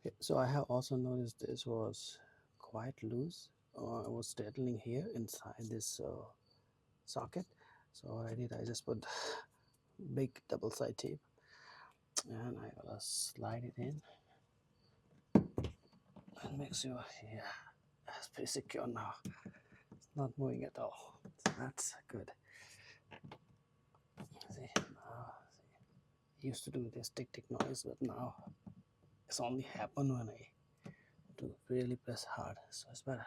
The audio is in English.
Okay, so I have also noticed this was quite loose. I was straightening here inside this socket. So what I did, I just put big double side tape and I will slide it in and make sure, yeah, it's pretty secure now. It's not moving at all. So that's good. See, used to do this tick tick noise, but now it's only happen when I do really press hard, so it's better.